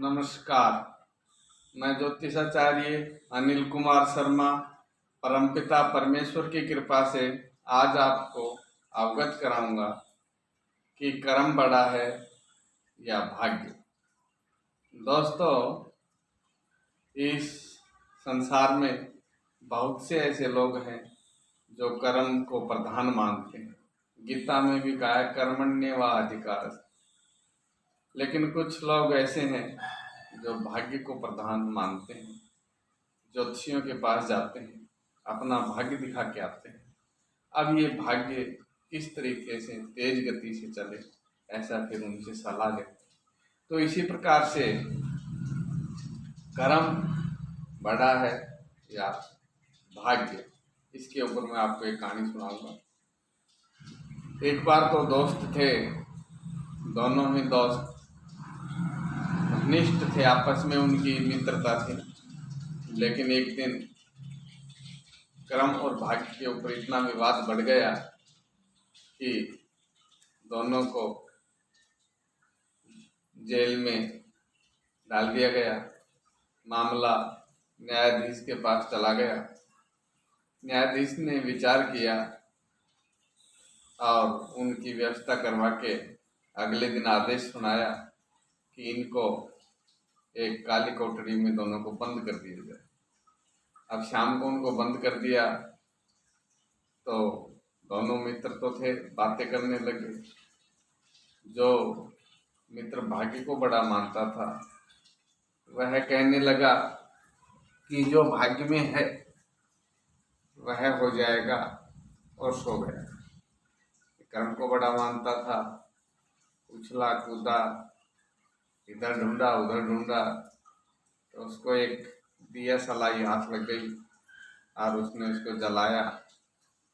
नमस्कार। मैं ज्योतिषाचार्य अनिल कुमार शर्मा परमपिता परमेश्वर की कृपा से आज आपको अवगत कराऊंगा कि कर्म बड़ा है या भाग्य। दोस्तों, इस संसार में बहुत से ऐसे लोग हैं जो कर्म को प्रधान मानते हैं। गीता में भी कहा है कर्मण्येवाधिकारस्ते। लेकिन कुछ लोग ऐसे हैं जो भाग्य को प्रधान मानते हैं, ज्योतिषियों के पास जाते हैं, अपना भाग्य दिखा के आते हैं। अब ये भाग्य किस तरीके से तेज गति से चले, ऐसा फिर उनसे सलाह लेते। तो इसी प्रकार से कर्म बड़ा है या भाग्य, इसके ऊपर मैं आपको एक कहानी सुनाऊंगा। एक बार तो दोस्त थे, दोनों ही दोस्त घनिष्ठ थे, आपस में उनकी मित्रता थी। लेकिन एक दिन कर्म और भाग्य के ऊपर इतना विवाद बढ़ गया कि दोनों को जेल में डाल दिया गया। मामला न्यायाधीश के पास चला गया। न्यायाधीश ने विचार किया और उनकी व्यवस्था करवा के अगले दिन आदेश सुनाया कि इनको एक काली कोठरी में दोनों को बंद कर दिया जाए। अब शाम को उनको बंद कर दिया तो दोनों मित्र तो थे, बातें करने लगे। जो मित्र भाग्य को बड़ा मानता था वह कहने लगा कि जो भाग्य में है वह हो जाएगा, और सो गया। कर्म को बड़ा मानता था, उछला कूदा, इधर ढूंढा उधर ढूंढा, तो उसको एक दिया सलाई हाथ लग गई और उसने उसको जलाया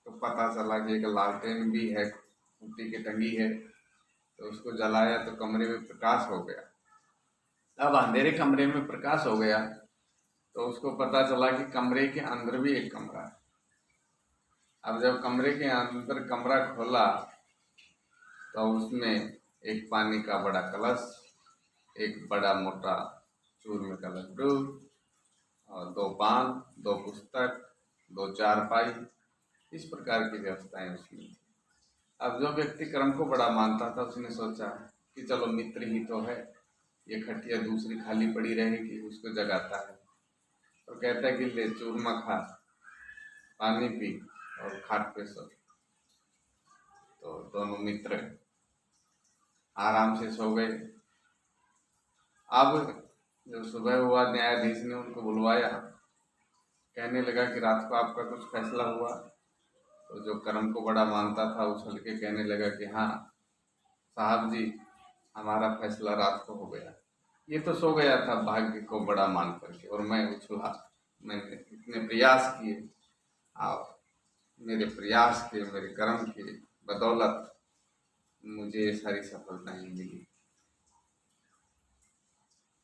तो पता चला कि एक लालटेन भी है, खूंटी की टंगी है। तो उसको जलाया तो कमरे में प्रकाश हो गया। अब अंधेरे कमरे में प्रकाश हो गया तो उसको पता चला कि कमरे के अंदर भी एक कमरा है। अब जब कमरे के अंदर कमरा खोला तो उसमें एक पानी का बड़ा कलश, एक बड़ा मोटा चूर्ण का लड्डू और 2 पान, 2 पुस्तक, 2 चारपाई, इस प्रकार की व्यवस्थाएं उसमें थी। अब जो व्यक्ति कर्म को बड़ा मानता था उसने सोचा कि चलो मित्र ही तो है, ये खटिया दूसरी खाली पड़ी रहेगी, उसको जगाता है। तो कहता है कि ले चूरमा खा, पानी पी और खाट पे सो। तो दोनों मित्र आराम से सो गए। अब जब सुबह हुआ न्यायाधीश ने उनको बुलवाया, कहने लगा कि रात को आपका कुछ फैसला हुआ। तो जो कर्म को बड़ा मानता था उछल के कहने लगा कि हाँ साहब जी, हमारा फैसला रात को हो गया। ये तो सो गया था भाग्य को बड़ा मान करके, और मैं उछला, मैंने इतने प्रयास किए और मेरे प्रयास के, मेरे कर्म के बदौलत मुझे ये सारी सफलताएं मिली।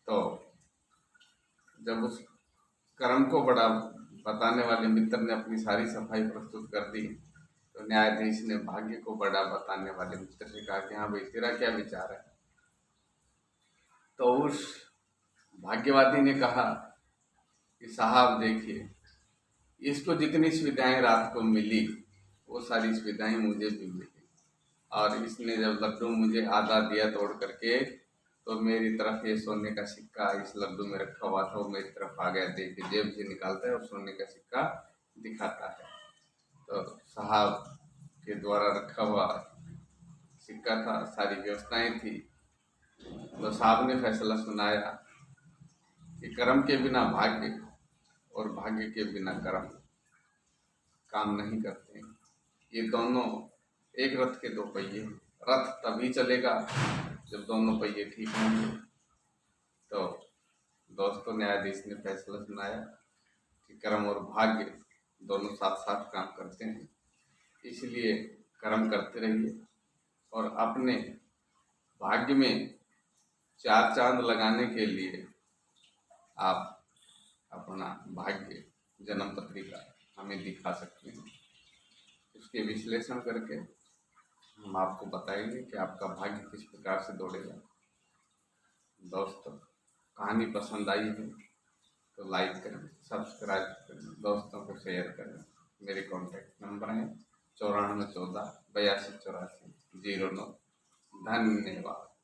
तो जब उस कर्म को बड़ा बताने वाले मित्र ने अपनी सारी सफाई प्रस्तुत कर दी तो न्यायाधीश ने भाग्य को बड़ा बताने वाले मित्र से कहा कि हाँ भाई, तेरा क्या विचार है। तो उस भाग्यवादी ने कहा कि साहब देखिए, इसको जितनी सुविधाएं रात को मिली वो सारी सुविधाएं मुझे भी मिली, और इसने जब लड्डू मुझे आधा दिया तोड़ करके तो मेरी तरफ ये सोने का सिक्का इस लड्डू में रखा हुआ था, वो मेरी तरफ आ गया। देखिए, जेब से निकालता है और सोने का सिक्का दिखाता है। तो साहब के द्वारा रखा हुआ सिक्का था, सारी व्यवस्थाएं थी। तो साहब ने फैसला सुनाया कि कर्म के बिना भाग्य और भाग्य के बिना कर्म काम नहीं करते। ये दोनों एक रथ के 2 पहिए। रथ तभी चलेगा जब दोनों पहिए ठीक होंगे। तो दोस्तों, न्यायाधीश ने फैसला सुनाया कि कर्म और भाग्य दोनों साथ साथ काम करते हैं, इसलिए कर्म करते रहिए और अपने भाग्य में 4 चांद लगाने के लिए आप अपना भाग्य जन्म पत्रिका हमें दिखा सकते हैं। उसके विश्लेषण करके हम आपको बताएंगे कि आपका भाग्य किस प्रकार से दौड़ेगा। दोस्तों, कहानी पसंद आई है तो लाइक करें, सब्सक्राइब करें, दोस्तों को शेयर करें। मेरे कॉन्टैक्ट नंबर है 9414 8284 09। धन्यवाद।